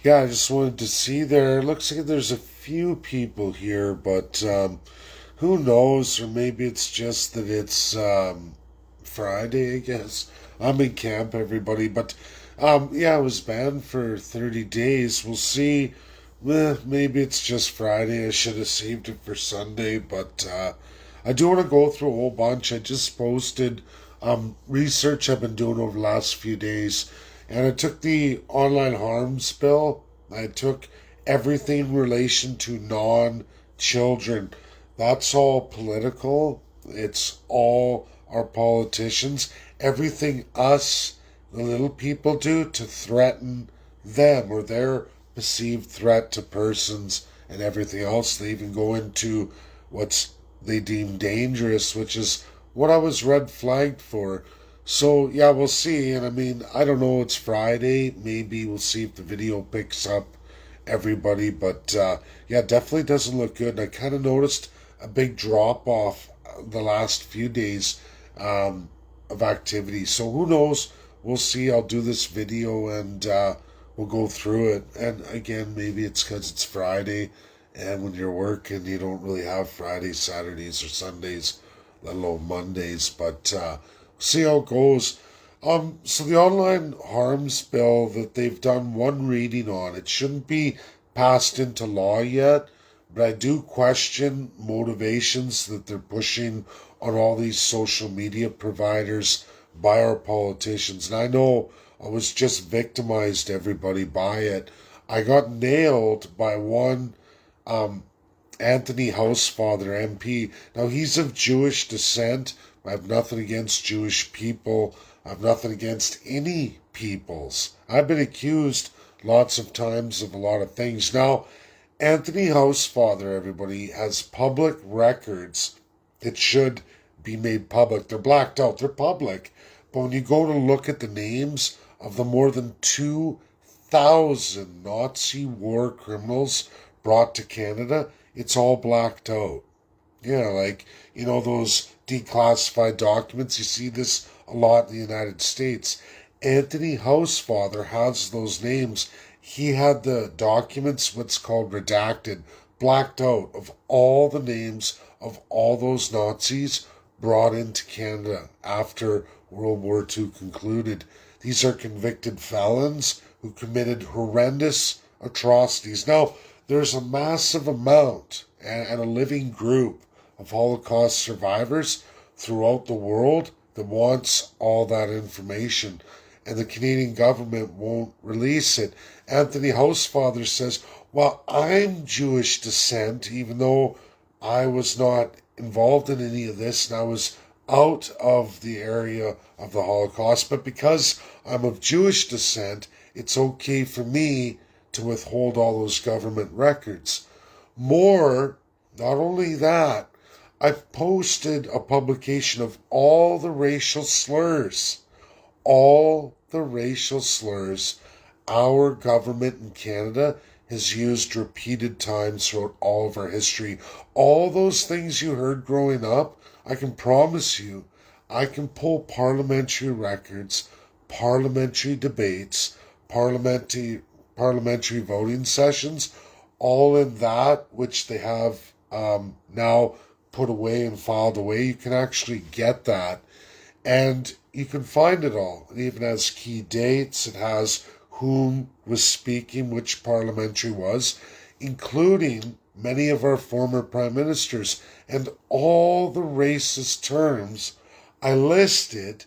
Yeah, I just wanted to see there. Looks like there's a few people here, but who knows? Or maybe it's just that it's Friday, I guess. I'm in camp, everybody. But yeah, I was banned for 30 days. We'll see. Maybe it's just Friday. I should have saved it for Sunday, but I do want to go through a whole bunch. I just posted research I've been doing over the last few days, and I took the online harms bill. I took everything in relation to non children. That's all political. It's all our politicians. Everything us, the little people, do to threaten them or their perceived threat to persons and everything else. They even go into what's they deem dangerous, which is what I was red flagged for. So yeah, we'll see. And I mean, I don't know. It's Friday. Maybe we'll see if the video picks up everybody. But yeah, definitely doesn't look good. And I kind of noticed a big drop off the last few days of activity. So who knows? We'll see. I'll do this video and we'll go through it. And again, maybe it's because it's Friday, and when you're working, you don't really have Fridays, Saturdays, or Sundays, let alone Mondays. But see how it goes. So the online harms bill that they've done one reading on, it shouldn't be passed into law yet, but I do question motivations that they're pushing on all these social media providers by our politicians. And I know I was just victimized, everybody, by it. I got nailed by one Anthony Housefather, MP. Now, he's of Jewish descent. I have nothing against Jewish people. I have nothing against any peoples. I've been accused lots of times of a lot of things. Now, Anthony Housefather, everybody, has public records that should be made public. They're blacked out, they're public. But when you go to look at the names of the more than 2,000 Nazi war criminals brought to Canada, it's all blacked out. Yeah, like, those declassified documents, you see this a lot in the United States. Anthony Housefather has those names. He had the documents, what's called redacted, blacked out of all the names of all those Nazis brought into Canada after World War II concluded. These are convicted felons who committed horrendous atrocities. Now, there's a massive amount and a living group of Holocaust survivors throughout the world that wants all that information, and the Canadian government won't release it. Anthony Housefather says, well, I'm Jewish descent, even though I was not involved in any of this and I was out of the area of the Holocaust, but because I'm of Jewish descent, it's okay for me to withhold all those government records. More, not only that, I've posted a publication of all the racial slurs, our government in Canada has used repeated times throughout all of our history. All those things you heard growing up, I can promise you, I can pull parliamentary records, parliamentary debates, parliamentary voting sessions, all in that which they have now put away and filed away. You can actually get that, and you can find it all. It even has key dates. It has whom was speaking, which parliamentary was, including many of our former prime ministers, and all the racist terms I listed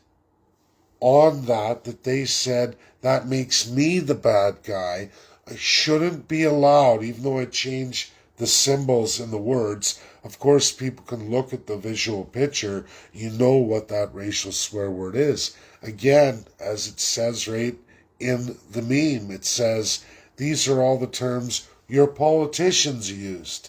on that they said that makes me the bad guy. I shouldn't be allowed, even though I changed the symbols and the words. Of course, people can look at the visual picture. You know what that racial swear word is. Again, as it says right in the meme, it says, these are all the terms your politicians used.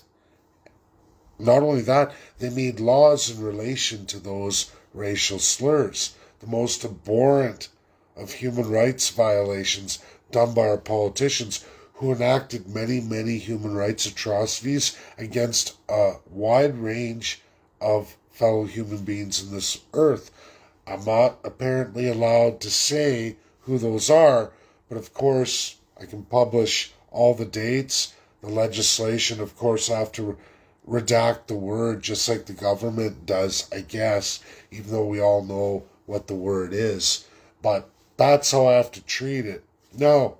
Not only that, they made laws in relation to those racial slurs, the most abhorrent of human rights violations done by our politicians who enacted many, many human rights atrocities against a wide range of fellow human beings in this earth. I'm not apparently allowed to say who those are, but of course, I can publish all the dates. The legislation, of course, I have to redact the word just like the government does, I guess, even though we all know what the word is. But that's how I have to treat it. Now,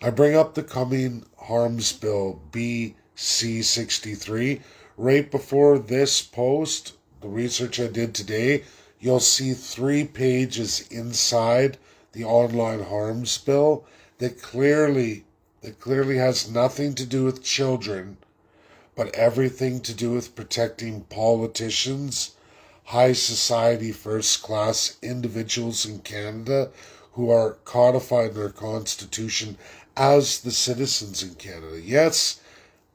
I bring up the Coming Harms Bill BC 63. Right before this post, the research I did today, you'll see 3 pages inside the online harms bill that clearly has nothing to do with children, but everything to do with protecting politicians, high society first class individuals in Canada who are codifying their constitution as the citizens in Canada. Yes,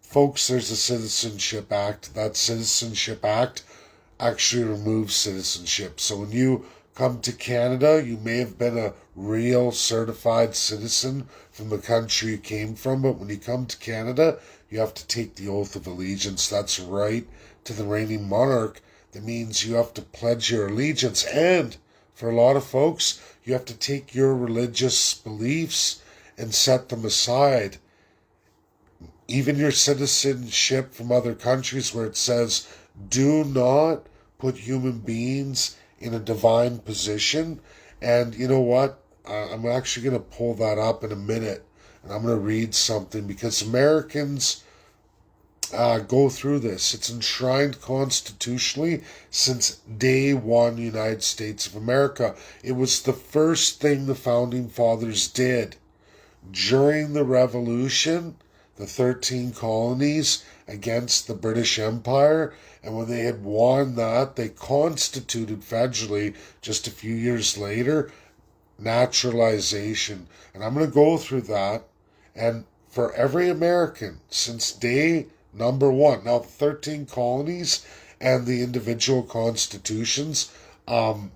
folks, there's a Citizenship Act. That Citizenship Act actually removes citizenship. So when you come to Canada, you may have been a real certified citizen from the country you came from, but when you come to Canada, you have to take the oath of allegiance. That's right to the reigning monarch. That means you have to pledge your allegiance, and for a lot of folks, you have to take your religious beliefs and set them aside. Even your citizenship from other countries where it says, do not put human beings in a divine position. And you know what? I'm actually going to pull that up in a minute. And I'm going to read something because Americans go through this. It's enshrined constitutionally since day one, United States of America. It was the first thing the Founding Fathers did. During the Revolution, the 13 colonies against the British Empire, and when they had won that, they constituted federally just a few years later naturalization. And I'm going to go through that, and for every American since day number one, now the 13 colonies and the individual constitutions, one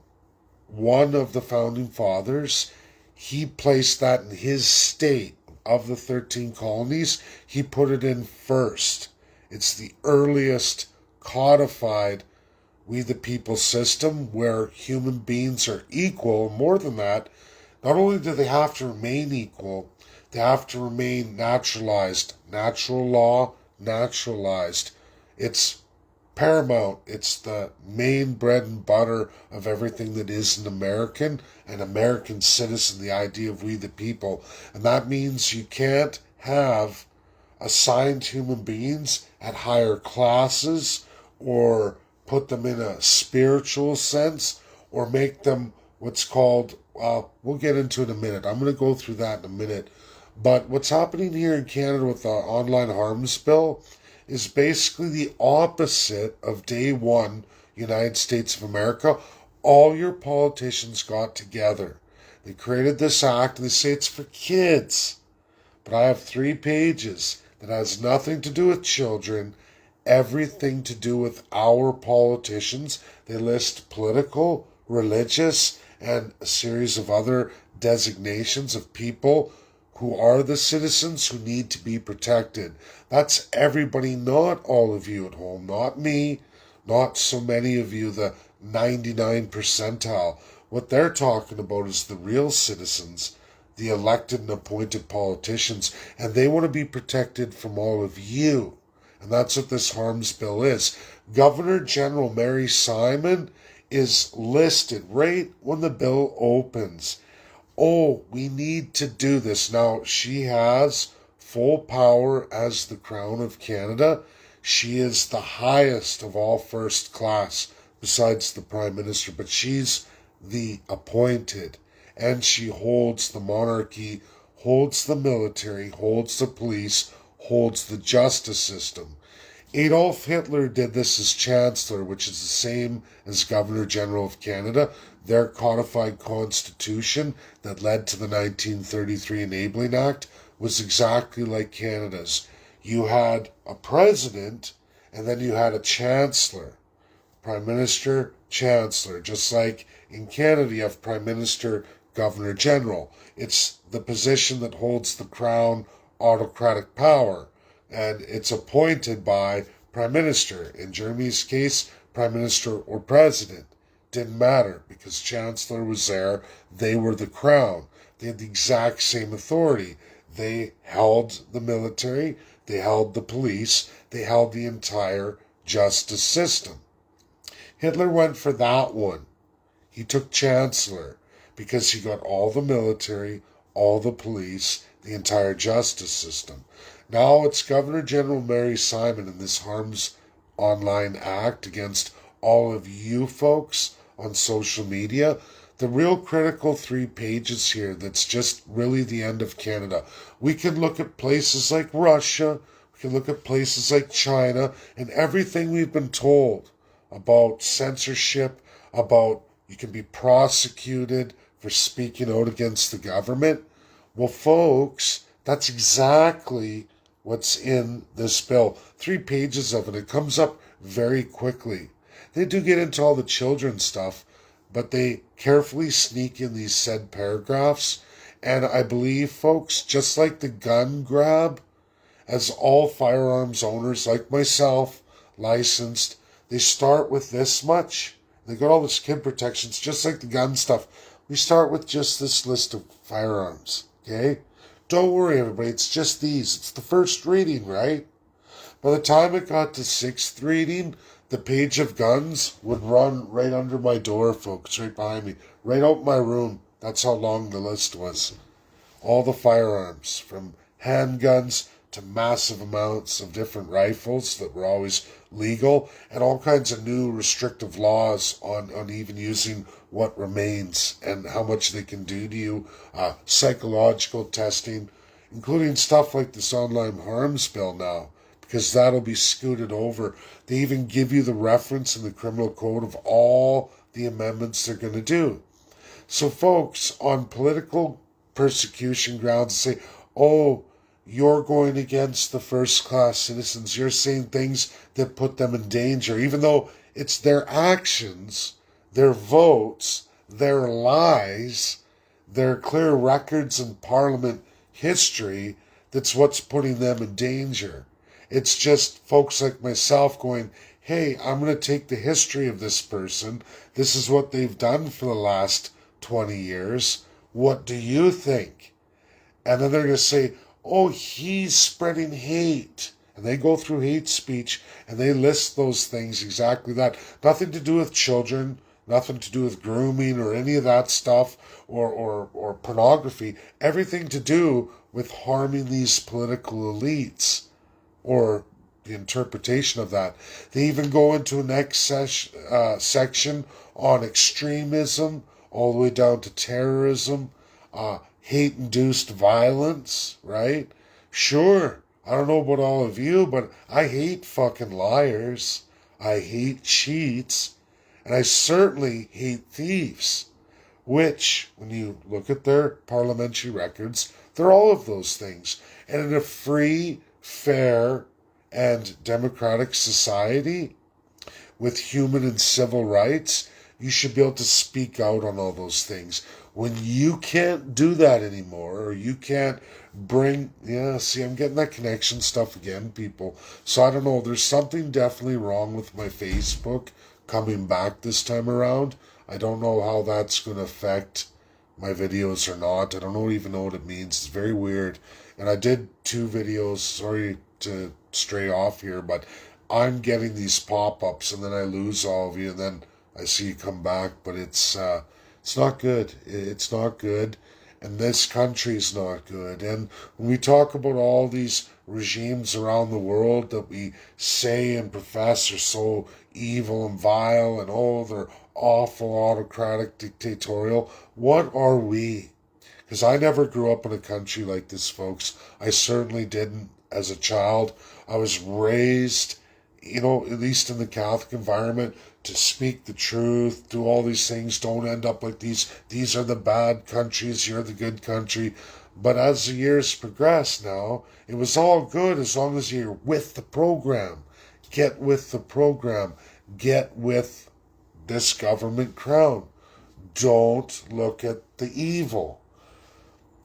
of the Founding Fathers, he placed that in his state of the 13 colonies. He put it in first. It's the earliest codified we the people system where human beings are equal. More than that, not only do they have to remain equal, they have to remain naturalized. Natural law, naturalized. It's paramount. It's the main bread and butter of everything that is an American citizen, the idea of we the people. And that means you can't have assigned human beings at higher classes or put them in a spiritual sense or make them what's called, we'll get into it in a minute. I'm going to go through that in a minute. But what's happening here in Canada with the online harms bill is basically the opposite of day one, United States of America. All your politicians got together. They created this act and they say it's for kids. But I have 3 pages that has nothing to do with children, everything to do with our politicians. They list political, religious, and a series of other designations of people who are the citizens who need to be protected. That's everybody, not all of you at home, not me, not so many of you, the 99 percentile. What they're talking about is the real citizens, the elected and appointed politicians, and they want to be protected from all of you. And that's what this harms bill is. Governor General Mary Simon is listed right when the bill opens. Oh, we need to do this. Now, she has full power as the Crown of Canada. She is the highest of all first class, besides the Prime Minister, but she's the appointed. And she holds the monarchy, holds the military, holds the police, holds the justice system. Adolf Hitler did this as Chancellor, which is the same as Governor General of Canada. Their codified constitution that led to the 1933 Enabling Act was exactly like Canada's. You had a president, and then you had a chancellor. Prime Minister, Chancellor. Just like in Canada, you have Prime Minister, Governor General. It's the position that holds the crown autocratic power, and it's appointed by Prime Minister. In Germany's case, Prime Minister or President. didn't matter because Chancellor was there. They were the crown. They had the exact same authority. They held the military, they held the police, they held the entire justice system. Hitler went for that one. He took Chancellor because he got all the military, all the police, the entire justice system. Now it's Governor General Mary Simon in this Harms Online Act against all of you folks on social media. The real critical 3 pages here that's just really the end of Canada. We can look at places like Russia, we can look at places like China, and everything we've been told about censorship, about you can be prosecuted for speaking out against the government. Well, folks, that's exactly what's in this bill. 3 pages of it. It comes up very quickly. They do get into all the children stuff, but they carefully sneak in these said paragraphs. And I believe, folks, just like the gun grab, as all firearms owners like myself, licensed, they start with this much. They got all this kid protections, just like the gun stuff. We start with just this list of firearms, okay? Don't worry, everybody, it's just these. It's the first reading, right? By the time it got to 6th reading, the page of guns would run right under my door, folks, right behind me, right out my room. That's how long the list was. All the firearms, from handguns to massive amounts of different rifles that were always legal, and all kinds of new restrictive laws on even using what remains and how much they can do to you, psychological testing, including stuff like this online harms bill now, because that'll be scooted over. They even give you the reference in the criminal code of all the amendments they're going to do. So folks, on political persecution grounds, say, oh, you're going against the first-class citizens. You're saying things that put them in danger, even though it's their actions, their votes, their lies, their clear records in Parliament history that's what's putting them in danger. It's just folks like myself going, hey, I'm going to take the history of this person. This is what they've done for the last 20 years. What do you think? And then they're going to say, oh, he's spreading hate. And they go through hate speech and they list those things, exactly that. Nothing to do with children, nothing to do with grooming or any of that stuff or pornography. Everything to do with harming these political elites or the interpretation of that. They even go into a next section on extremism, all the way down to terrorism, hate-induced violence, right? Sure, I don't know about all of you, but I hate fucking liars. I hate cheats. And I certainly hate thieves. Which, when you look at their parliamentary records, they're all of those things. And in a free, fair, and democratic society with human and civil rights, you should be able to speak out on all those things. When you can't do that anymore, or you can't bring, see, I'm getting that connection stuff again, people. So I don't know, there's something definitely wrong with my Facebook coming back this time around. I don't know how that's going to affect my videos or not. I don't even know what it means. It's very weird. And I did 2 videos, sorry to stray off here, but I'm getting these pop-ups and then I lose all of you and then I see you come back, but it's not good. It's not good. And this country's not good. And when we talk about all these regimes around the world that we say and profess are so evil and vile and oh, they're awful, autocratic, dictatorial, what are we? Because I never grew up in a country like this, folks. I certainly didn't as a child. I was raised, at least in the Catholic environment, to speak the truth, do all these things, don't end up like these. These are the bad countries, you're the good country. But as the years progress now, it was all good as long as you're with the program. Get with the program. Get with this government crown. Don't look at the evil.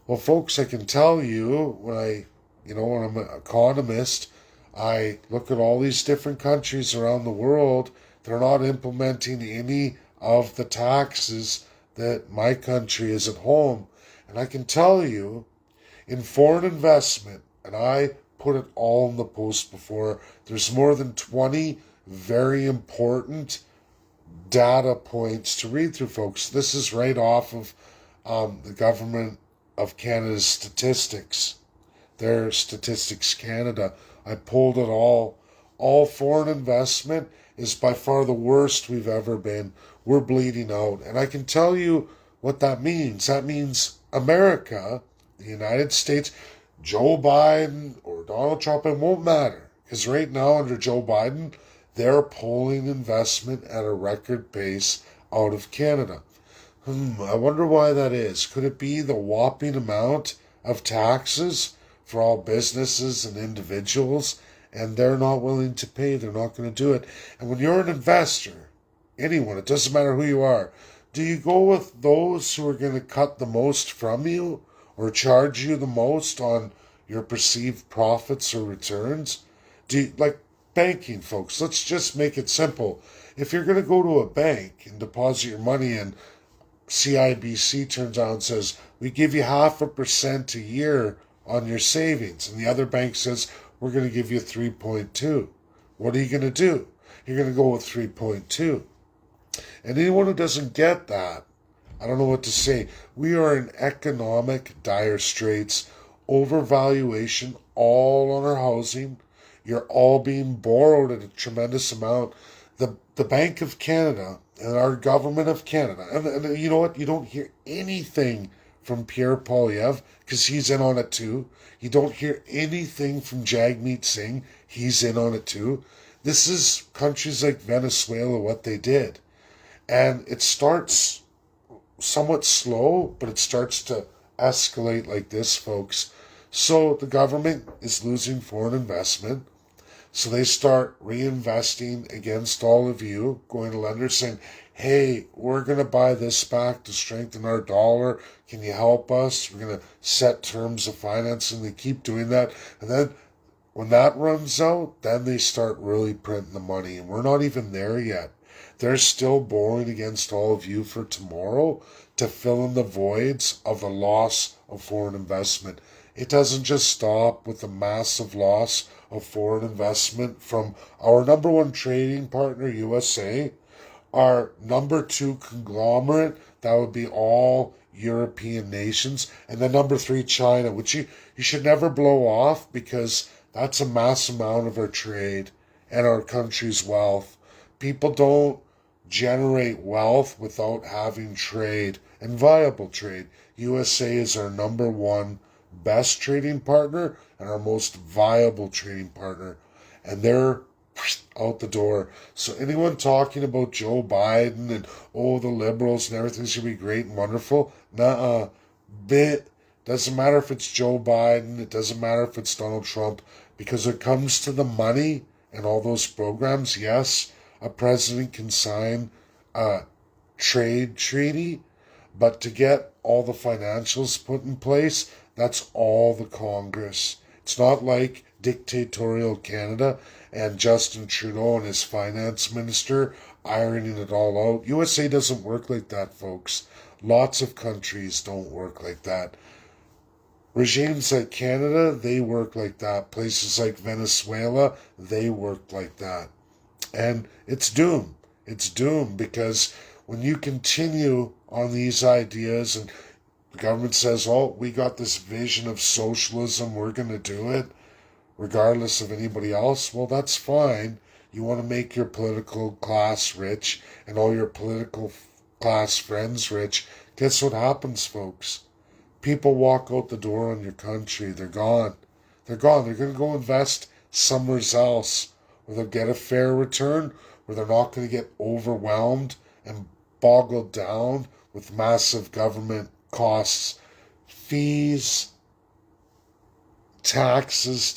Well, folks, I can tell you when I'm an economist, I look at all these different countries around the world. They're not implementing any of the taxes that my country is at home. And I can tell you, in foreign investment, and I put it all in the post before, there's more than 20 very important data points to read through, folks. This is right off of the Government of Canada's statistics, their Statistics Canada. I pulled it all. All foreign investment is by far the worst we've ever been. We're bleeding out. And I can tell you what that means. That means America, the United States, Joe Biden or Donald Trump, it won't matter. Because right now, under Joe Biden, they're pulling investment at a record pace out of Canada. I wonder why that is. Could it be the whopping amount of taxes for all businesses and individuals, and they're not willing to pay? They're not going to do it. And when you're an investor, anyone, it doesn't matter who you are, do you go with those who are going to cut the most from you or charge you the most on your perceived profits or returns? Do you, like banking, folks, let's just make it simple. If you're going to go to a bank and deposit your money in, CIBC turns out and says, we give you 0.5% a year on your savings. And the other bank says, we're going to give you 3.2. What are you going to do? You're going to go with 3.2. And anyone who doesn't get that, I don't know what to say. We are in economic dire straits, overvaluation all on our housing. You're all being borrowed at a tremendous amount. The Bank of Canada and our government of Canada, and you know what? You don't hear anything from Pierre Poilievre because he's in on it too. You don't hear anything from Jagmeet Singh. He's in on it too. This is countries like Venezuela, what they did. And it starts somewhat slow, but it starts to escalate like this, folks. So the government is losing foreign investment. So they start reinvesting against all of you, going to lenders saying, hey, we're going to buy this back to strengthen our dollar. Can you help us? We're going to set terms of financing. They keep doing that. And then when that runs out, then they start really printing the money. And we're not even there yet. They're still borrowing against all of you for tomorrow to fill in the voids of the loss of foreign investment. It doesn't just stop with the massive loss of foreign investment from our number one trading partner, USA, our number two conglomerate, that would be all European nations, and then number three, China, which you should never blow off because that's a mass amount of our trade and our country's wealth. People don't generate wealth without having trade and viable trade. USA is our number one best trading partner and our most viable trading partner, and they're out the door. So anyone talking about Joe Biden and the liberals and everything's gonna be great and wonderful, bit doesn't matter if it's Joe Biden, it doesn't matter if it's Donald Trump, because when it comes to the money and all those programs, yes, a president can sign a trade treaty, but to get all the financials put in place, that's all the Congress. It's not like dictatorial Canada and Justin Trudeau and his finance minister ironing it all out. USA doesn't work like that, folks. Lots of countries don't work like that. Regimes like Canada, they work like that. Places like Venezuela, they work like that. And it's doom. It's doom because when you continue on these ideas and the government says, we got this vision of socialism, we're going to do it, regardless of anybody else, well, that's fine. You want to make your political class rich and all your political class friends rich. Guess what happens, folks? People walk out the door on your country. They're gone. They're gone. They're going to go invest somewhere else where they'll get a fair return, where they're not going to get overwhelmed and boggled down with massive government costs, fees, taxes.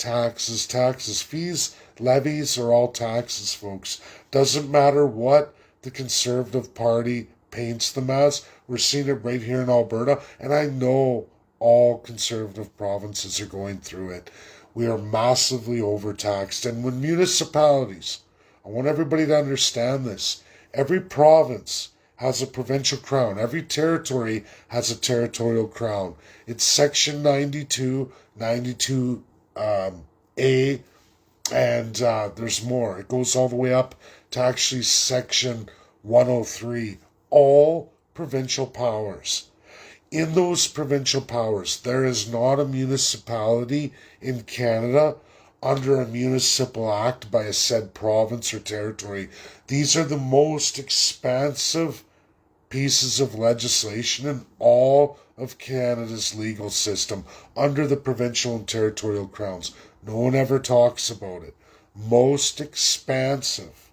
Fees, levies are all taxes, folks. Doesn't matter what the Conservative Party paints them as. We're seeing it right here in Alberta, and I know all Conservative provinces are going through it. We are massively overtaxed, and when municipalities, I want everybody to understand this, every province has a provincial crown. Every territory has a territorial crown. It's Section 92, 92 A, and there's more. It goes all the way up to actually Section 103. All provincial powers. In those provincial powers, there is not a municipality in Canada under a municipal act by a said province or territory. These are the most expansive pieces of legislation in all of Canada's legal system under the provincial and territorial crowns. No one ever talks about it. Most expansive.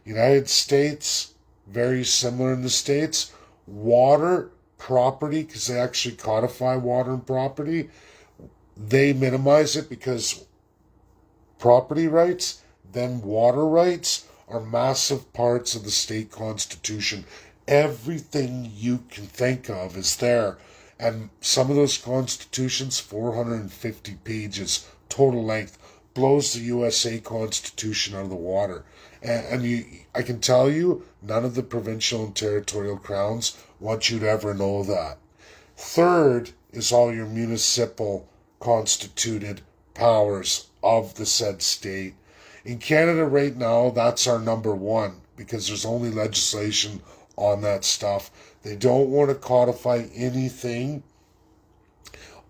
United States, very similar in the States. Water, property, because they actually codify water and property. They minimize it because property rights, then water rights are massive parts of the state constitution. Everything you can think of is there. And some of those constitutions, 450 pages total length, blows the USA Constitution out of the water. I can tell you, none of the provincial and territorial crowns want you to ever know that. Third is all your municipal constituted powers of the said state. In Canada right now, that's our number one because there's only legislation on that stuff. They don't want to codify anything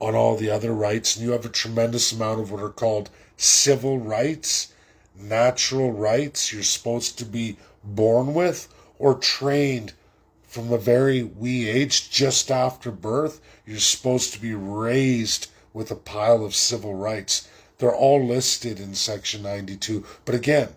on all the other rights, and you have a tremendous amount of what are called civil rights, natural rights you're supposed to be born with or trained from a very wee age, just after birth. You're supposed to be raised with a pile of civil rights. They're all listed in Section 92. But again,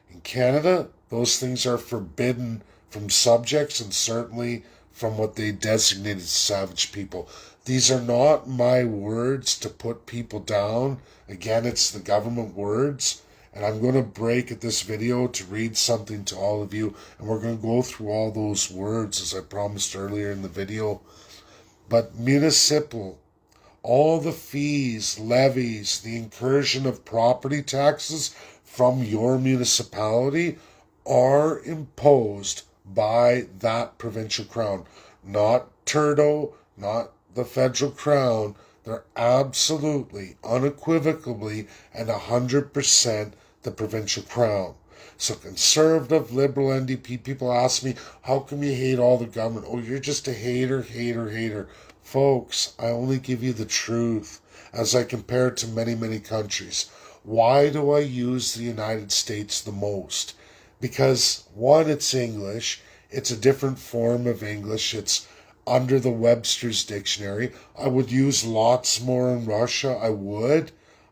in Canada, those things are forbidden from subjects and certainly from what they designated as savage people. These are not my words to put people down. Again, it's the government words. And I'm going to break at this video to read something to all of you. And we're going to go through all those words as I promised earlier in the video. But municipal, all the fees, levies, the incursion of property taxes from your municipality are imposed by that provincial crown. Not Turdo, not the federal crown. They're absolutely, unequivocally, and 100% the provincial crown. So conservative, liberal, NDP people ask me, how come you hate all the government? Oh, you're just a hater, hater, hater. Folks, I only give you the truth as I compare it to many, many countries. Why do I use the United States the most? Because, one, it's English. It's a different form of English. It's under the Webster's Dictionary. I would use lots more in Russia. I would.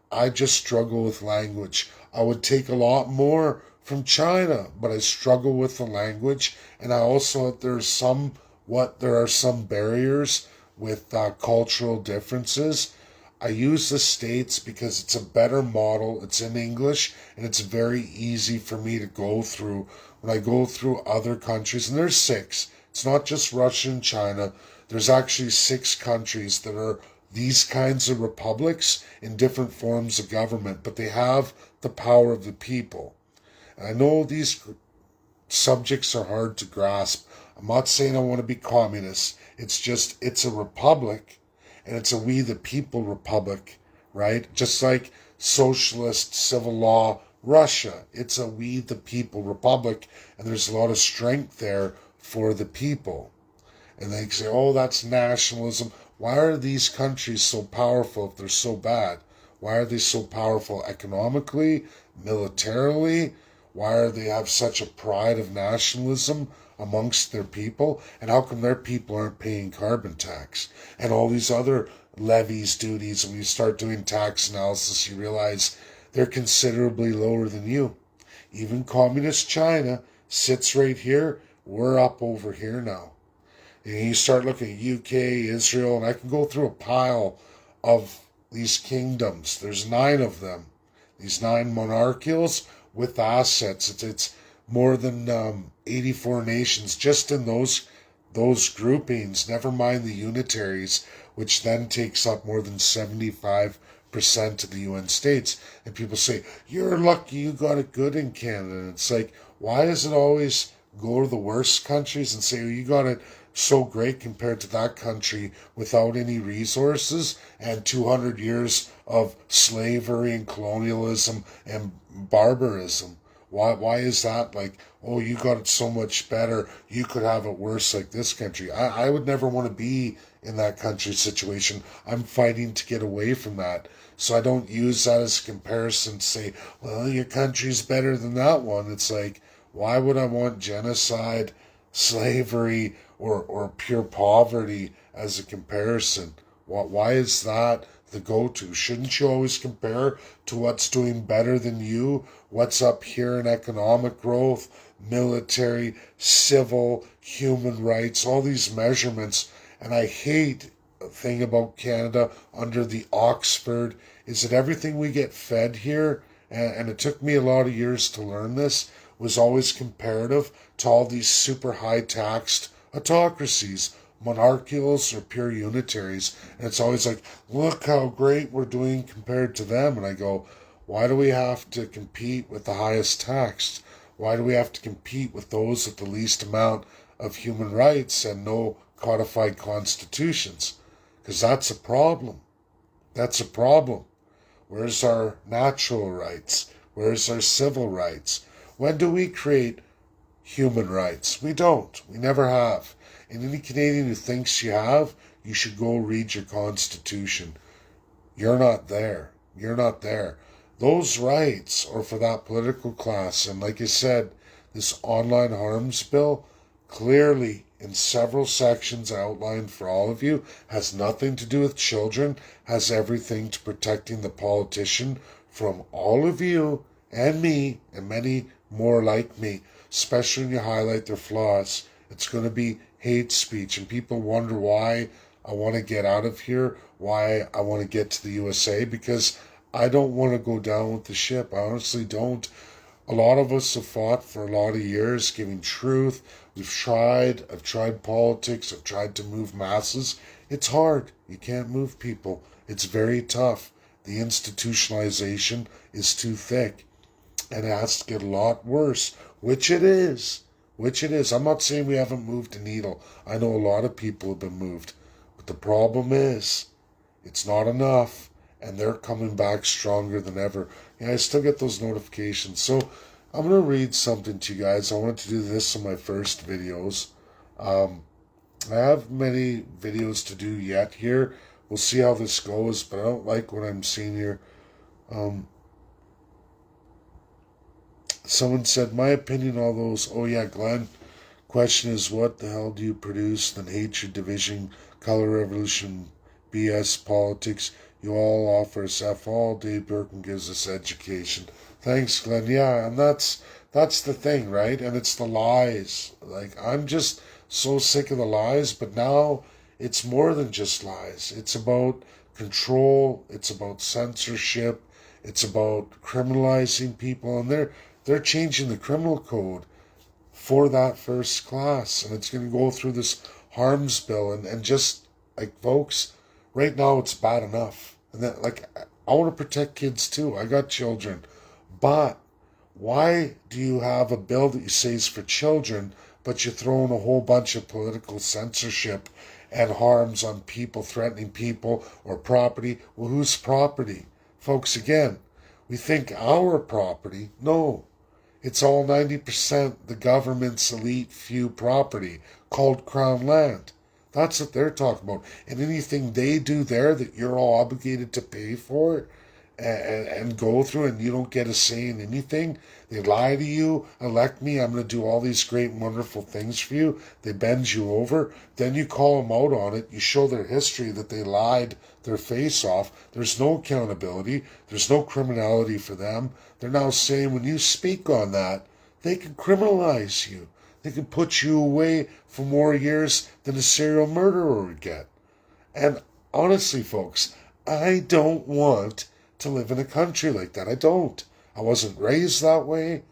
I just struggle with language. I would take a lot more from China, but I struggle with the language. And I also, there are some barriers with cultural differences. I use the States because it's a better model. It's in English, and it's very easy for me to go through. When I go through other countries, and there's 6, it's not just Russia and China. There's actually 6 countries that are these kinds of republics in different forms of government, but they have the power of the people. And I know these subjects are hard to grasp. I'm not saying I want to be communist. It's just, it's a republic, and it's a we the people republic, right? Just like socialist civil law Russia, it's a we the people republic, and there's a lot of strength there for the people. And they say, oh, that's nationalism. Why are these countries so powerful if they're so bad? Why are they so powerful economically, militarily? Why are they have such a pride of nationalism amongst their people? And how come their people aren't paying carbon tax? And all these other levies, duties, and when you start doing tax analysis, you realize they're considerably lower than you. Even communist China sits right here. We're up over here now. And you start looking at UK, Israel, and I can go through a pile of these kingdoms. There's 9 of them. These 9 monarchials with assets. It's more than 84 nations just in those groupings, never mind the unitaries, which then takes up more than 75% of the UN states. And people say, you're lucky you got it good in Canada. And it's like, why is it always go to the worst countries and say, oh, you got it so great compared to that country without any resources and 200 years of slavery and colonialism and barbarism. Why is that like, oh, you got it so much better, you could have it worse like this country? I would never want to be in that country situation. I'm fighting to get away from that. So I don't use that as a comparison to say, well, your country's better than that one. It's like, why would I want genocide, slavery, or pure poverty as a comparison? Why is that the go-to? Shouldn't you always compare to what's doing better than you? What's up here in economic growth, military, civil, human rights, all these measurements. And I hate a thing about Canada under the Oxford is that everything we get fed here, and it took me a lot of years to learn this, was always comparative to all these super high taxed autocracies, monarchials or pure unitaries. And it's always like, look how great we're doing compared to them. And I go, why do we have to compete with the highest taxed? Why do we have to compete with those with the least amount of human rights and no codified constitutions? Because that's a problem. That's a problem. Where's our natural rights? Where's our civil rights? When do we create human rights? We don't. We never have. And any Canadian who thinks you have, you should go read your Constitution. You're not there. You're not there. Those rights are for that political class. And like I said, this online harms bill clearly in several sections outlined for all of you has nothing to do with children, has everything to protecting the politician from all of you and me and many more like me, especially when you highlight their flaws. It's going to be hate speech, and people wonder why I want to get out of here, why I want to get to the USA, because I don't want to go down with the ship. I honestly don't. A lot of us have fought for a lot of years giving truth. I've tried politics, I've tried to move masses. It's hard. You can't move people. It's very tough. The institutionalization is too thick. And it has to get a lot worse, which it is. Which it is. I'm not saying we haven't moved a needle. I know a lot of people have been moved. But the problem is, it's not enough. And they're coming back stronger than ever. Yeah, I still get those notifications. So I'm going to read something to you guys. I wanted to do this in my first videos. I have many videos to do yet here. We'll see how this goes, but I don't like what I'm seeing here. Someone said, my opinion, all those, oh yeah, Glenn, question is, what the hell do you produce? Then hatred, division, color revolution, BS, politics. You all offer us F all. Dave Burton gives us education. Thanks, Glenn. Yeah, and that's the thing, right? And it's the lies. Like, I'm just so sick of the lies, but now it's more than just lies. It's about control, it's about censorship, it's about criminalizing people, and they're changing the criminal code for that first class, and it's going to go through this harms bill, and just, like, folks, right now it's bad enough. And that, like, I want to protect kids too. I got children. But why do you have a bill that you say is for children, but you're throwing a whole bunch of political censorship and harms on people, threatening people or property? Well, whose property? Folks, again, we think our property. No. It's all 90% the government's elite few property called Crown Land. That's what they're talking about. And anything they do there that you're all obligated to pay for and go through, and you don't get a say in anything. They lie to you, elect me, I'm going to do all these great and wonderful things for you. They bend you over. Then you call them out on it. You show their history that they lied their face off. There's no accountability. There's no criminality for them. They're now saying when you speak on that, they can criminalize you. They can put you away for more years than a serial murderer would get. And honestly, folks, I don't want to live in a country like that. I don't. I wasn't raised that way.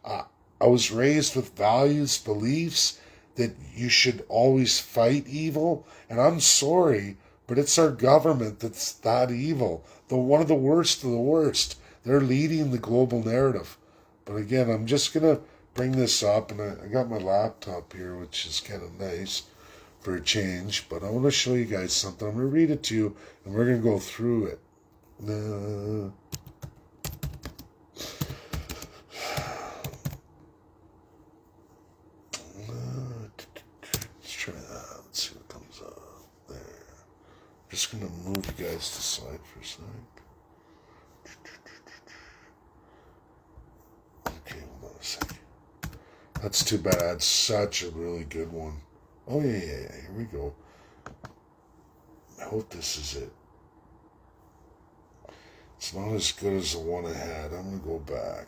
I was raised with values, beliefs that you should always fight evil. And I'm sorry, but it's our government that's that evil. One of the worst of the worst. They're leading the global narrative. But again, I'm just going to bring this up, and I got my laptop here, which is kind of nice for a change, but I want to show you guys something. I'm going to read it to you, and we're going to go through it. Let's try that. Let's see what comes up. There. I'm just going to move you guys to the side for a second. Okay, hold on a second. That's too bad. That's such a really good one. Oh, yeah. Here we go. I hope this is it. It's not as good as the one I had. I'm going to go back.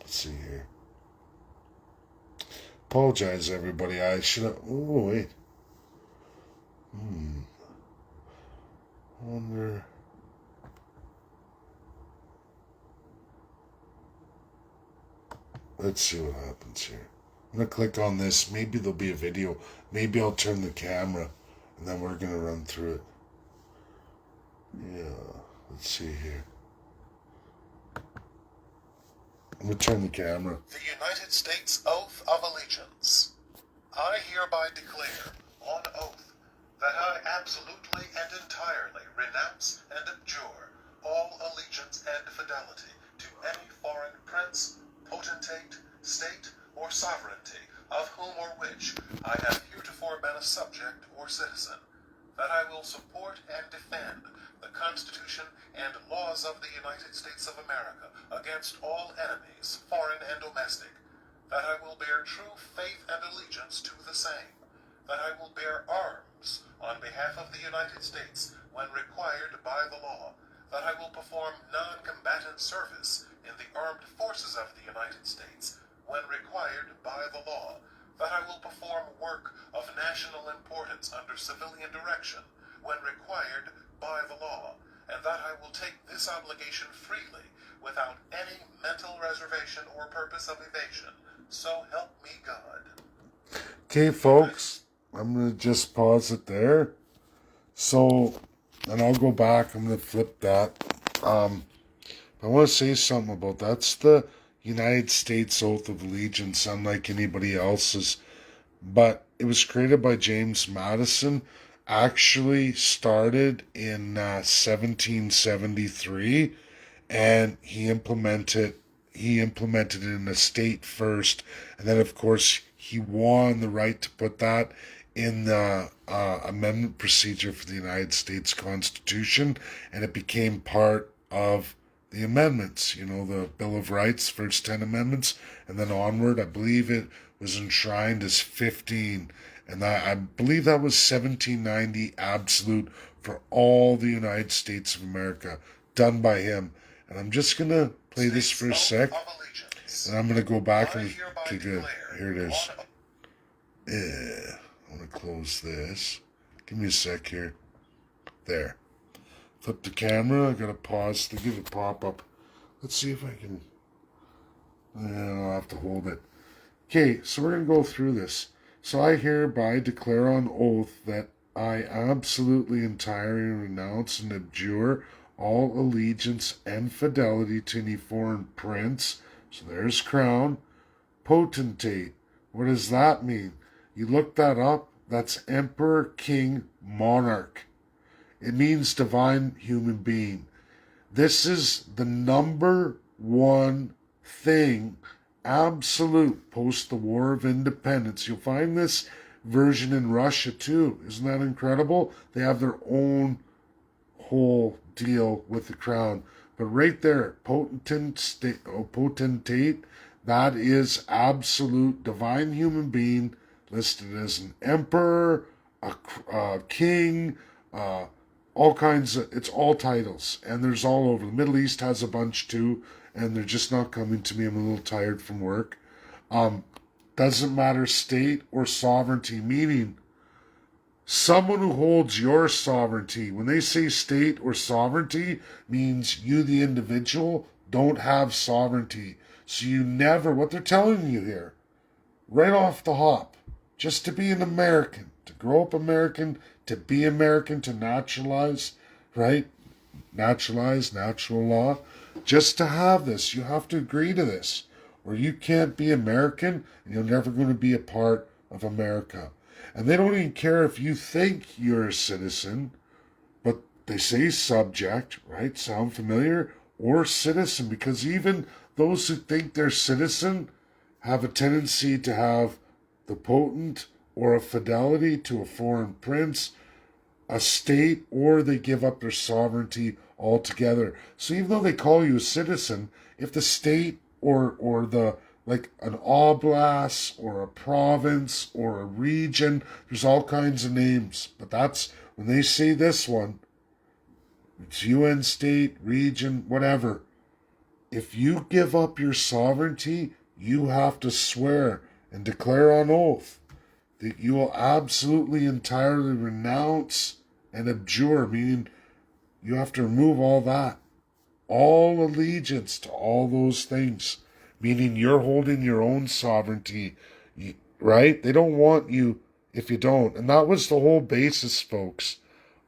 Let's see here. Apologize, everybody. I should have... Oh, wait. I wonder... Let's see what happens here. I'm going to click on this. Maybe there'll be a video. Maybe I'll turn the camera, and then we're going to run through it. Yeah, let's see here. I'm going to turn the camera. The United States Oath of Allegiance. I hereby declare, on oath, that I absolutely and entirely renounce and abjure all allegiance and fidelity to any foreign prince, potentate, state, or sovereignty, of whom or which I have heretofore been a subject or citizen, that I will support and defend the Constitution and laws of the United States of America against all enemies, foreign and domestic, that I will bear true faith and allegiance to the same, that I will bear arms on behalf of the United States when required by the law, that I will perform non-combatant service in the armed forces of the United States when required by the law, that I will perform work of national importance under civilian direction when required by the law, and that I will take this obligation freely without any mental reservation or purpose of evasion. So help me God. Okay, folks, I'm going to just pause it there. So, and I'll go back. I'm going to flip that. I want to say something about that's the United States Oath of Allegiance, unlike anybody else's. But it was created by James Madison. Actually started in 1773, and he implemented it in the state first, and then of course he won the right to put that in the amendment procedure for the United States Constitution, and it became part of the amendments, the Bill of Rights, first 10 amendments, and then onward. I believe it was enshrined as 15, and I believe that was 1790 absolute for all the United States of America, done by him. And I'm just going to play this for a sec, and I'm going to go back and, okay, good, here it is. Yeah, I want to close this. Give me a sec here. There. Flip the camera. I got to pause to give it pop-up. Let's see if I can... I'll have to hold it. Okay, so we're going to go through this. So I hereby declare on oath that I absolutely, entirely renounce and abjure all allegiance and fidelity to any foreign prince. So there's crown. Potentate. What does that mean? You look that up. That's emperor, king, monarch. It means divine human being. This is the number one thing, absolute, post the War of Independence. You'll find this version in Russia too. Isn't that incredible? They have their own whole deal with the crown. But right there, potentate, that is absolute divine human being, listed as an emperor, a king, all kinds of, it's all titles, and there's all over. The Middle East has a bunch too, and they're just not coming to me. I'm a little tired from work. Doesn't matter state or sovereignty, meaning someone who holds your sovereignty. When they say state or sovereignty, means you, the individual, don't have sovereignty. So you never, what they're telling you here, right off the hop, just to be an American, to grow up American, to be American, to naturalize, right? Naturalize, natural law. Just to have this, you have to agree to this, or you can't be American and you're never going to be a part of America. And they don't even care if you think you're a citizen, but they say subject, right? Sound familiar? Or citizen, because even those who think they're citizen have a tendency to have the potent or a fidelity to a foreign prince, a state, or they give up their sovereignty altogether. So even though they call you a citizen, if the state or the like an oblast or a province or a region, there's all kinds of names. But that's when they say this one, it's UN state, region, whatever. If you give up your sovereignty, you have to swear and declare on oath that you will absolutely entirely renounce and abjure, meaning you have to remove all that, all allegiance to all those things, meaning you're holding your own sovereignty, right? They don't want you if you don't. And that was the whole basis, folks,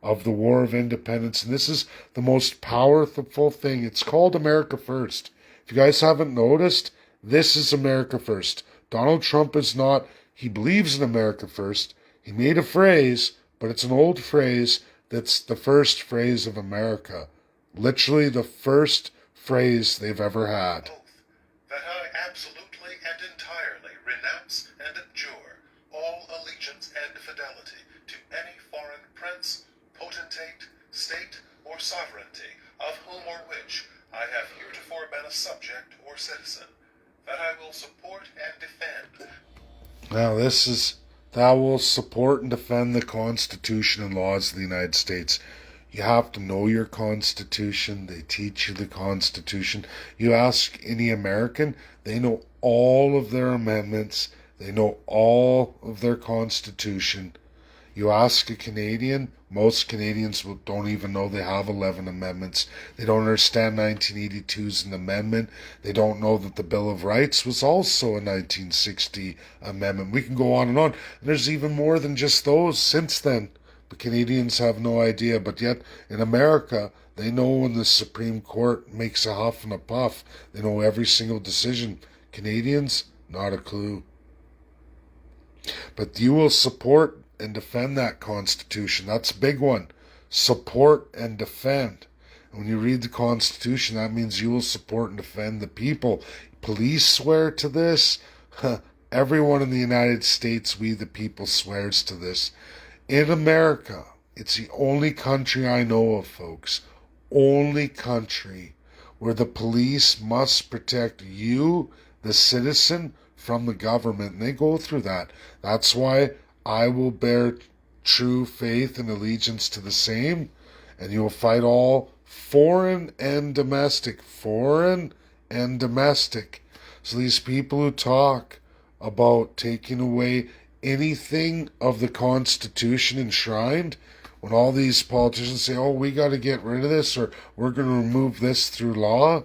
of the War of Independence. And this is the most powerful thing. It's called America First. If you guys haven't noticed, this is America First. Donald Trump is not, he believes in America First. He made a phrase, but it's an old phrase that's the first phrase of America. Literally the first phrase they've ever had. Oath that I absolutely and entirely renounce and abjure all allegiance and fidelity to any foreign prince, potentate, state, or sovereignty, of whom or which I have heretofore been a subject or citizen, that I will support and defend. Now this is, that will support and defend the Constitution and laws of the United States. You have to know your Constitution. They teach you the Constitution. You ask any American, they know all of their amendments. They know all of their Constitution. You ask a Canadian, most Canadians don't even know they have 11 amendments. They don't understand 1982 is an amendment. They don't know that the Bill of Rights was also a 1960 amendment. We can go on. And there's even more than just those since then. The Canadians have no idea. But yet, in America, they know when the Supreme Court makes a huff and a puff. They know every single decision. Canadians, not a clue. But you will support and defend that Constitution. That's a big one. Support and defend. And when you read the Constitution, that means you will support and defend the people. Police swear to this. Everyone in the United States, we the people, swears to this. In America, it's the only country I know of, folks, only country where the police must protect you, the citizen, from the government. And they go through that. That's why I will bear true faith and allegiance to the same, and you will fight all foreign and domestic. Foreign and domestic. So these people who talk about taking away anything of the Constitution enshrined, when all these politicians say, oh, we got to get rid of this, or we're going to remove this through law,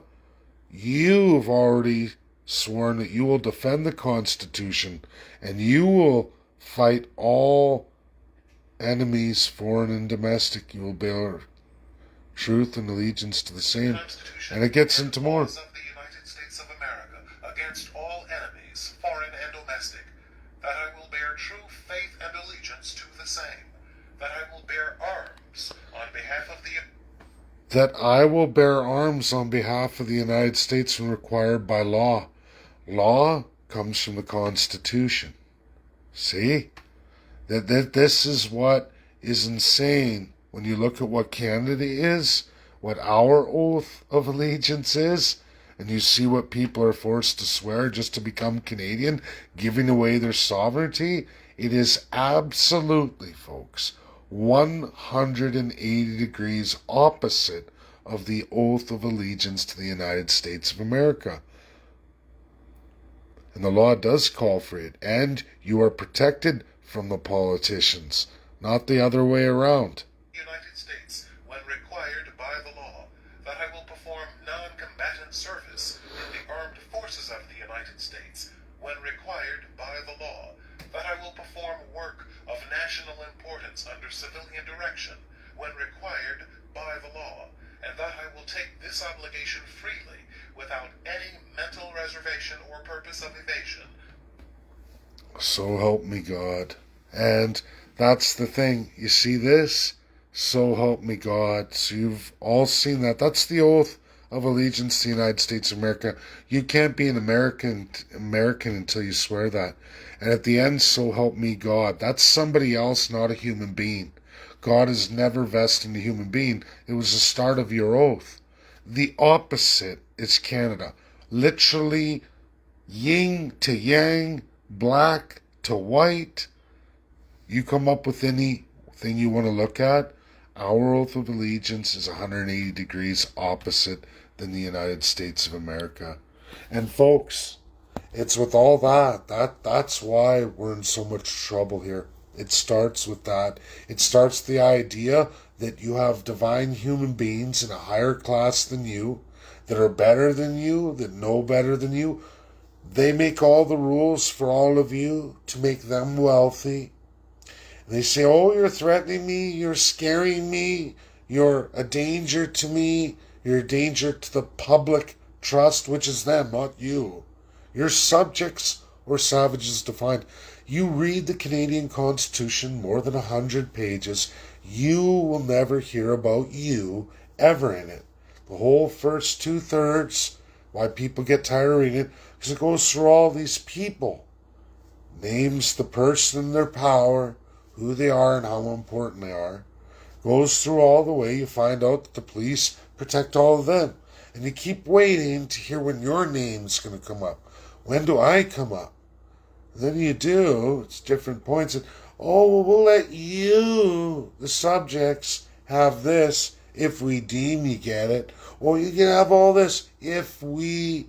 you've already sworn that you will defend the Constitution, and you will fight all enemies, foreign and domestic. You will bear truth and allegiance to the same. And it gets into more. Of the United States of America against all enemies, foreign and domestic, that I will bear true faith and allegiance to the same, that I will bear arms on behalf of the... That I will bear arms on behalf of the United States when required by law. Law comes from the Constitution. See? That this is what is insane when you look at what Canada is, what our oath of allegiance is, and you see what people are forced to swear just to become Canadian, giving away their sovereignty. It is absolutely, folks, 180 degrees opposite of the oath of allegiance to the United States of America. And the law does call for it. And you are protected from the politicians, not the other way around. United States, when required by the law, that I will perform non-combatant service in the armed forces of the United States, when required by the law, that I will perform work of national importance under civilian direction, when required by the law, and that I will take this obligation freely, without any mental reservation or purpose of evasion. So help me God. And that's the thing. You see this? So help me God. So you've all seen that. That's the oath of allegiance to the United States of America. You can't be an American until you swear that. And at the end, so help me God. That's somebody else, not a human being. God is never vested in a human being. It was the start of your oath. The opposite is Canada. Literally yin to yang, black to white. You come up with anything you want to look at, our oath of allegiance is 180 degrees opposite than the United States of America. And folks, it's with all that's why we're in so much trouble here. It starts with that. It starts the idea that you have divine human beings in a higher class than you, that are better than you, that know better than you. They make all the rules for all of you to make them wealthy. They say, oh, you're threatening me, you're scaring me, you're a danger to me, you're a danger to the public trust, which is them, not you. You're subjects or savages defined. You read the Canadian Constitution, more than 100 pages, you will never hear about you ever in it. The whole first 2/3, why people get tired of reading it, because it goes through all these people. Names the person, their power, who they are and how important they are. Goes through all the way, you find out that the police protect all of them. And you keep waiting to hear when your name's going to come up. When do I come up? And then you do, it's different points. And, oh, well, we'll let you, the subjects, have this if we deem you get it. Or you can have all this if we,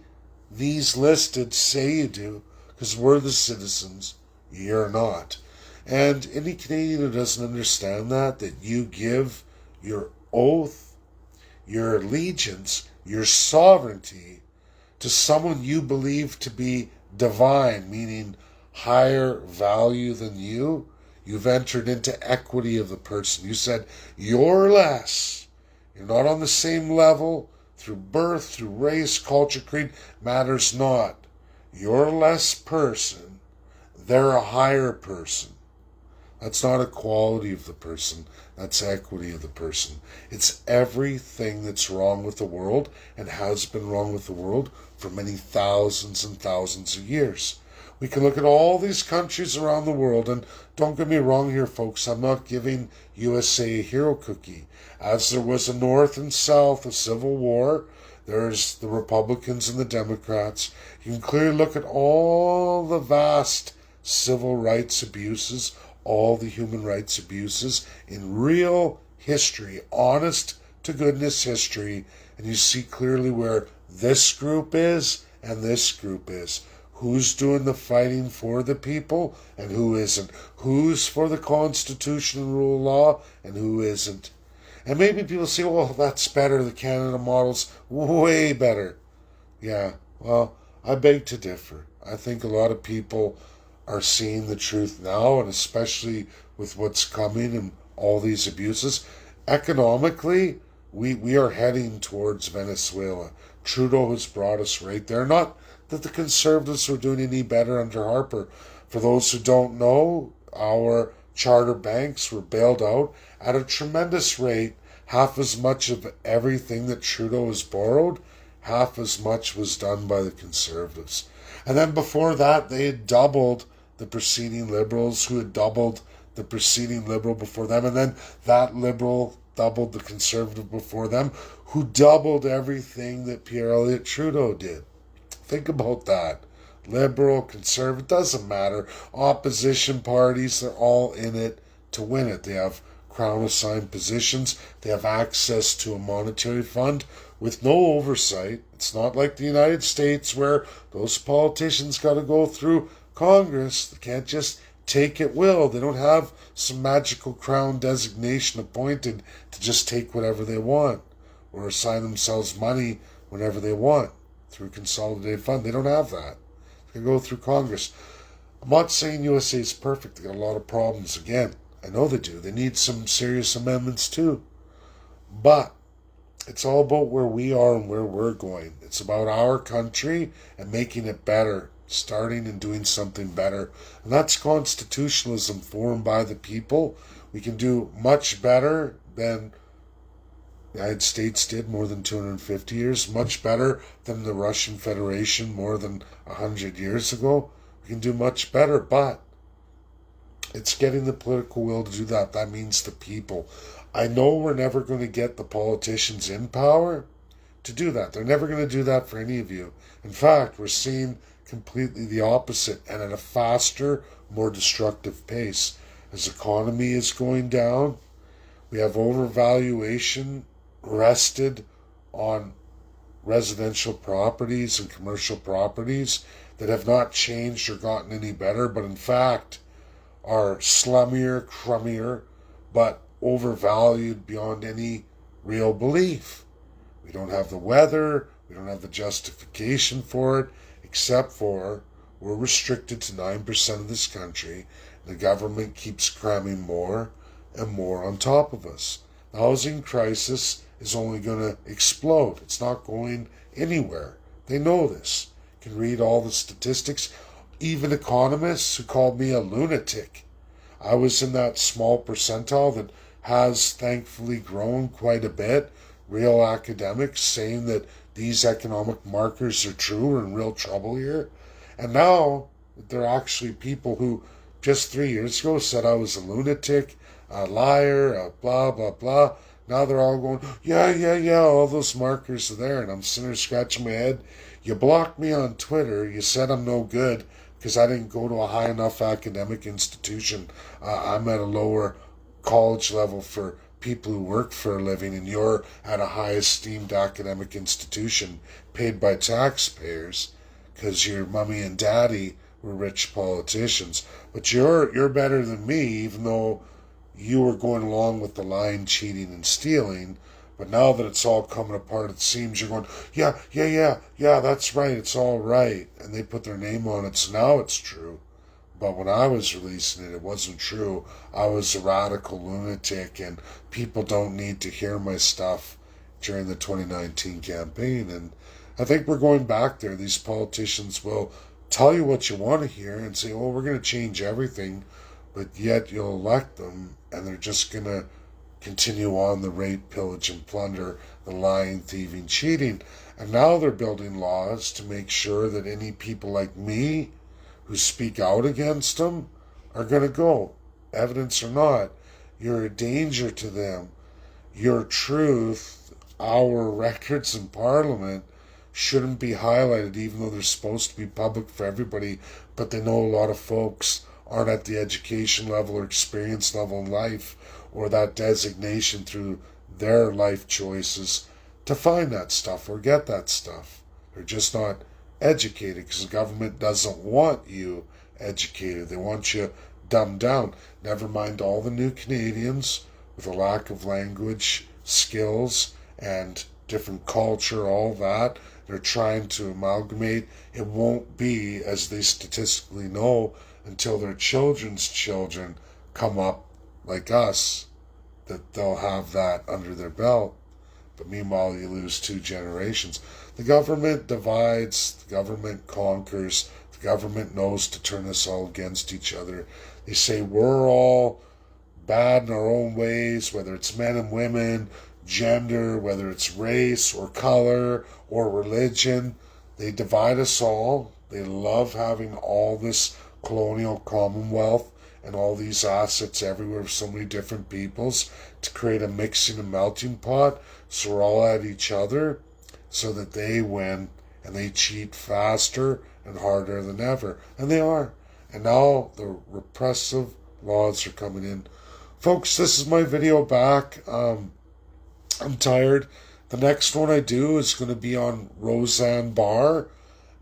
these listed, say you do. Because we're the citizens, you're not. And any Canadian who doesn't understand that you give your oath, your allegiance, your sovereignty to someone you believe to be divine, meaning higher value than you, you've entered into equity of the person. You said, you're less. You're not on the same level through birth, through race, culture, creed, matters not. You're a less person. They're a higher person. That's not equality of the person. That's equity of the person. It's everything that's wrong with the world and has been wrong with the world for many thousands and thousands of years. We can look at all these countries around the world, and don't get me wrong here, folks, I'm not giving USA a hero cookie. As there was a North and South, a civil war, there's the Republicans and the Democrats. You can clearly look at all the vast civil rights abuses, all the human rights abuses in real history, honest to goodness history, and you see clearly where this group is and this group is. Who's doing the fighting for the people and who isn't. Who's for the Constitution and rule of law and who isn't. And maybe people say, well, that's better. The Canada model's way better. Yeah, well, I beg to differ. I think a lot of people are seeing the truth now, and especially with what's coming and all these abuses. Economically, we are heading towards Venezuela. Trudeau has brought us right there. Not that the Conservatives were doing any better under Harper. For those who don't know, our charter banks were bailed out at a tremendous rate. Half as much of everything that Trudeau has borrowed, half as much was done by the Conservatives. And then before that, they had doubled the preceding Liberals, who had doubled the preceding Liberal before them, and then that Liberal doubled the Conservative before them, who doubled everything that Pierre Elliott Trudeau did. Think about that. Liberal, Conservative, doesn't matter. Opposition parties, they're all in it to win it. They have Crown-assigned positions. They have access to a monetary fund with no oversight. It's not like the United States where those politicians got to go through Congress. They can't just take at will. They don't have some magical crown designation appointed to just take whatever they want or assign themselves money whenever they want through consolidated fund. They don't have that. They go through Congress. I'm not saying USA is perfect. They got a lot of problems. Again, I know they do. They need some serious amendments too. But It's all about where we are and where we're going. It's about our country and making it better, starting and doing something better. And that's constitutionalism formed by the people. We can do much better than the United States did more than 250 years, much better than the Russian Federation more than 100 years ago. We can do much better, but it's getting the political will to do that. That means the people. I know we're never going to get the politicians in power to do that. They're never going to do that for any of you. In fact, we're seeing completely the opposite and at a faster, more destructive pace. As economy is going down, we have overvaluation rested on residential properties and commercial properties that have not changed or gotten any better, but in fact are slummier, crummier, but overvalued beyond any real belief. We don't have the weather, we don't have the justification for it, except for we're restricted to 9% of this country. The government keeps cramming more and more on top of us. The housing crisis is only going to explode. It's not going anywhere. They know this. You can read all the statistics. Even economists who called me a lunatic. I was in that small percentile that has thankfully grown quite a bit. Real academics saying that these economic markers are true. We're in real trouble here. And now there are actually people who just 3 years ago said I was a lunatic, a liar, a blah, blah, blah. Now they're all going, yeah, all those markers are there. And I'm sitting there scratching my head. You blocked me on Twitter. You said I'm no good because I didn't go to a high enough academic institution. I'm at a lower college level for people who work for a living, and you're at a high esteemed academic institution paid by taxpayers because your mommy and daddy were rich politicians. But you're better than me, even though you were going along with the lying, cheating, and stealing. But now that it's all coming apart, it seems you're going, yeah, that's right, it's all right. And they put their name on it, so now it's true. But when I was releasing it, it wasn't true. I was a radical lunatic, and people don't need to hear my stuff during the 2019 campaign. And I think we're going back there. These politicians will tell you what you want to hear and say, oh, we're going to change everything. But yet you'll elect them, and they're just going to continue on the rape, pillage, and plunder, the lying, thieving, cheating. And now they're building laws to make sure that any people like me who speak out against them are going to go. Evidence or not, you're a danger to them. Your truth, our records in Parliament, shouldn't be highlighted, even though they're supposed to be public for everybody. But they know a lot of folks aren't at the education level or experience level in life or that designation through their life choices to find that stuff or get that stuff. They're just not educated because the government doesn't want you educated. They want you dumbed down. Never mind all the new Canadians with a lack of language skills and different culture, all that. They're trying to amalgamate. It won't be, as they statistically know, until their children's children come up like us, that they'll have that under their belt. But meanwhile, you lose 2 generations. The government divides, the government conquers, the government knows to turn us all against each other. They say we're all bad in our own ways, whether it's men and women, gender, whether it's race or color or religion. They divide us all. They love having all this colonial commonwealth and all these assets everywhere of so many different peoples to create a mixing and melting pot so we're all at each other so that they win and they cheat faster and harder than ever. And they are. And now the repressive laws are coming in. Folks, this is my video back. I'm tired. The next one I do is going to be on Roseanne Barr.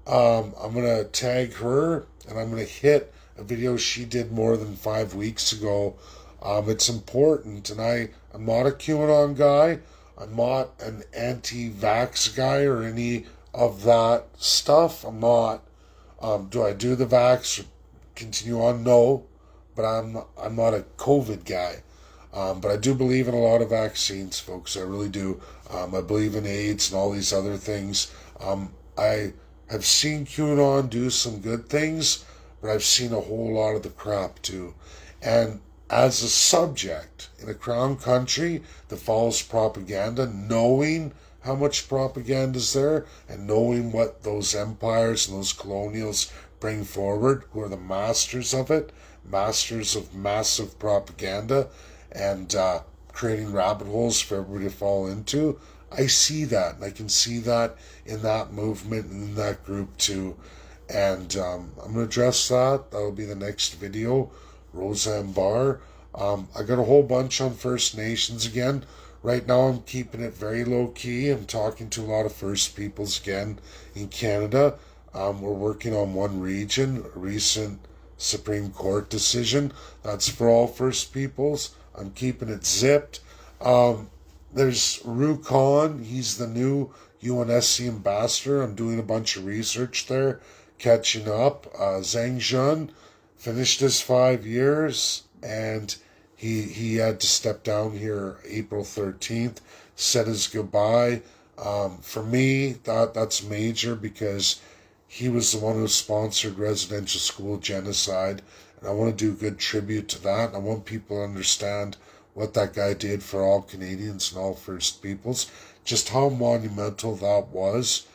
I'm going to tag her and I'm going to hit a video she did more than 5 weeks ago. It's important, and I'm not a QAnon guy. I'm not an anti-vax guy or any of that stuff. I'm not. Do I do the vax or continue on? No, but I'm not a COVID guy. But I do believe in a lot of vaccines, folks. I really do. I believe in AIDS and all these other things. I have seen QAnon do some good things, but I've seen a whole lot of the crap too. And as a subject in a crown country that follows propaganda, knowing how much propaganda is there and knowing what those empires and those colonials bring forward, who are the masters of it, masters of massive propaganda and creating rabbit holes for everybody to fall into. I see that, and I can see that in that movement and in that group too. And I'm going to address that. That'll be the next video. Roseanne Barr. I got a whole bunch on First Nations again. Right now I'm keeping it very low key. I'm talking to a lot of First Peoples again in Canada. We're working on one region, a recent Supreme Court decision. That's for all First Peoples. I'm keeping it zipped. There's Rue Khan. He's the new UNSC ambassador. I'm doing a bunch of research there, catching up. Zhang Zhun finished his 5 years, and he had to step down here April 13th, said his goodbye. For me, that's major because he was the one who sponsored residential school genocide, and I want to do good tribute to that. I want people to understand what that guy did for all Canadians and all First Peoples, just how monumental that was.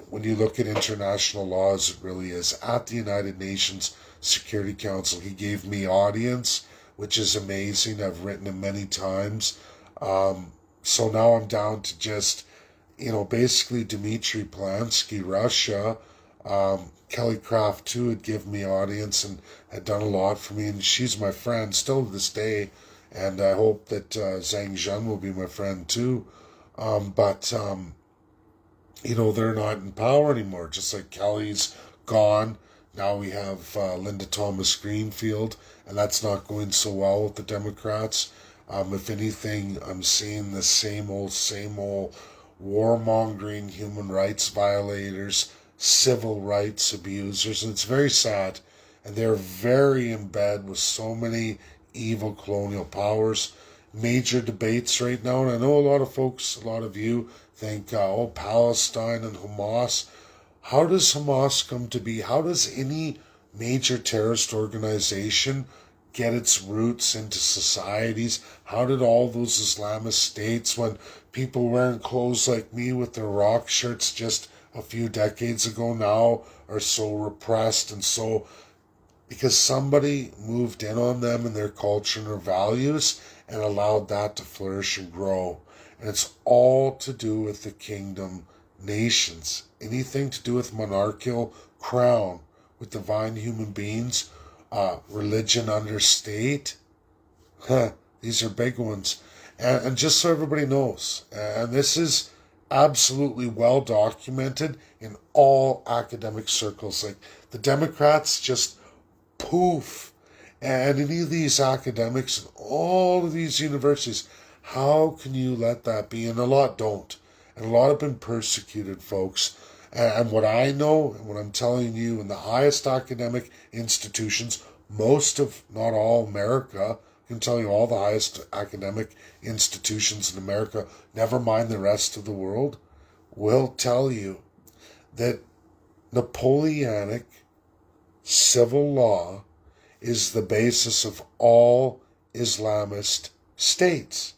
When you look at international laws, it really is. At the United Nations Security Council, he gave me audience, which is amazing. I've written him many times. So now I'm down to just, basically Dmitry Plansky, Russia. Kelly Craft too had given me audience and had done a lot for me, and she's my friend still to this day, and I hope that Zhang Zhun will be my friend too. But they're not in power anymore, just like Kelly's gone. Now we have Linda Thomas Greenfield, and that's not going so well with the Democrats. If anything, I'm seeing the same old warmongering, human rights violators, civil rights abusers, and it's very sad. And they're very in bed with so many evil colonial powers. Major debates right now, and I know a lot of folks, a lot of you think, Palestine and Hamas. How does Hamas come to be? How does any major terrorist organization get its roots into societies? How did all those Islamist states, when people wearing clothes like me with their rock shirts just a few decades ago now, are so repressed and so, because somebody moved in on them and their culture and their values and allowed that to flourish and grow. And it's all to do with the kingdom nations. Anything to do with monarchical crown, with divine human beings, religion under state. These are big ones. And just so everybody knows, and this is absolutely well documented in all academic circles, like the Democrats just poof. And any of these academics and all of these universities, how can you let that be? And a lot don't. And a lot have been persecuted, folks. And what I know, and what I'm telling you, in the highest academic institutions, most of, not all America, I can tell you all the highest academic institutions in America, never mind the rest of the world, will tell you that Napoleonic civil law is the basis of all Islamist states.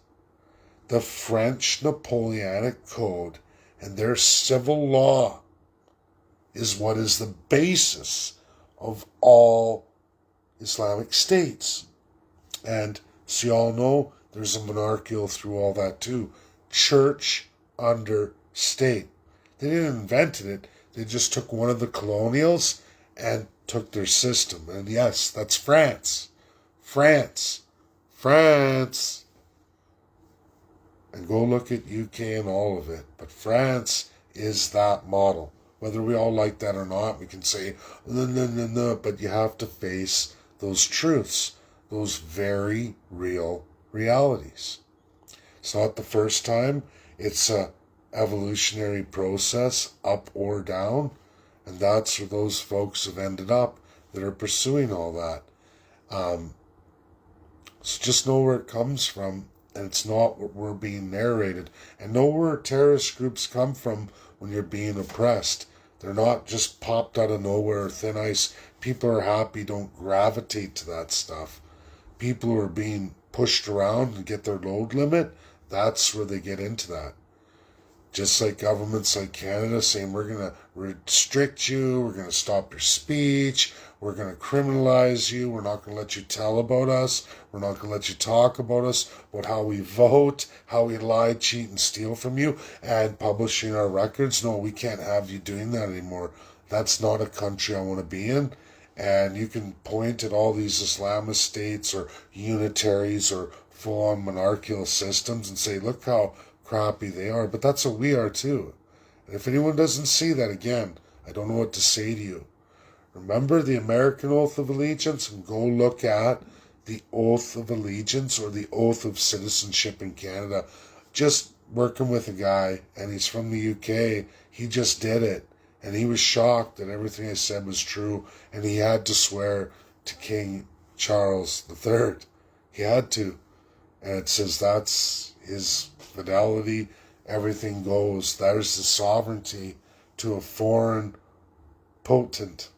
The French Napoleonic Code and their civil law is what is the basis of all Islamic states. And so you all know there's a monarchical through all that too. Church under state. They didn't invent it. They just took one of the colonials and took their system. And yes, that's France. France. And go look at UK and all of it. But France is that model. Whether we all like that or not, we can say, no, but you have to face those truths, those very real realities. It's not the first time. It's a evolutionary process, up or down, and that's where those folks have ended up that are pursuing all that. So just know where it comes from, and it's not what we're being narrated. And know where terrorist groups come from when you're being oppressed. They're not just popped out of nowhere, thin ice. People are happy, don't gravitate to that stuff. People who are being pushed around and get their load limit, that's where they get into that. Just like governments like Canada saying we're going to restrict you, we're going to stop your speech, we're going to criminalize you, we're not going to let you tell about us, we're not going to let you talk about us, about how we vote, how we lie, cheat, and steal from you, and publishing our records. No, we can't have you doing that anymore. That's not a country I want to be in. And you can point at all these Islamist states or unitaries or full-on monarchical systems and say, look how crappy they are, but that's what we are too. And if anyone doesn't see that, again, I don't know what to say to you. Remember the American Oath of Allegiance and go look at the Oath of Allegiance or the Oath of Citizenship in Canada. Just working with a guy, and he's from the UK. He just did it, and he was shocked that everything I said was true, and he had to swear to King Charles III. He had to. And it says that's his fidelity, everything goes. There's the sovereignty to a foreign potentate.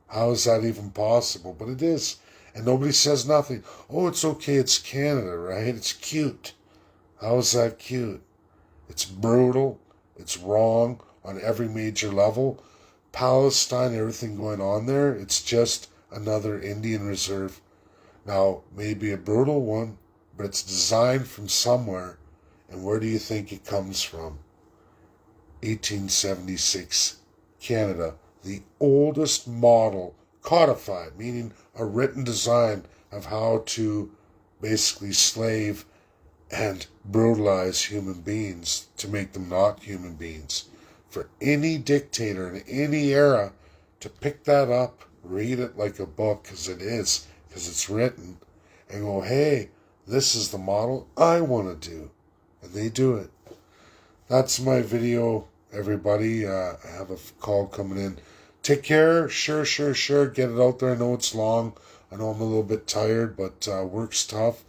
How is that even possible? But it is. And nobody says nothing. Oh, it's okay, it's Canada, right? It's cute. How is that cute? It's brutal. It's wrong on every major level. Palestine, everything going on there, it's just another Indian reserve. Now, maybe a brutal one, but it's designed from somewhere. And where do you think it comes from? 1876, Canada. The oldest model, codified, meaning a written design of how to basically slave and brutalize human beings to make them not human beings. For any dictator in any era to pick that up, read it like a book, because it is, because it's written, and go, hey, this is the model I want to do. And they do it. That's my video, everybody. I have a call coming in. Take care. Sure. Get it out there. I know it's long. I know I'm a little bit tired, but work's tough.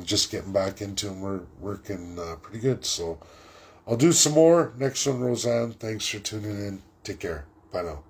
Just getting back into it. We're working pretty good. So I'll do some more. Next one, Roseanne. Thanks for tuning in. Take care. Bye now.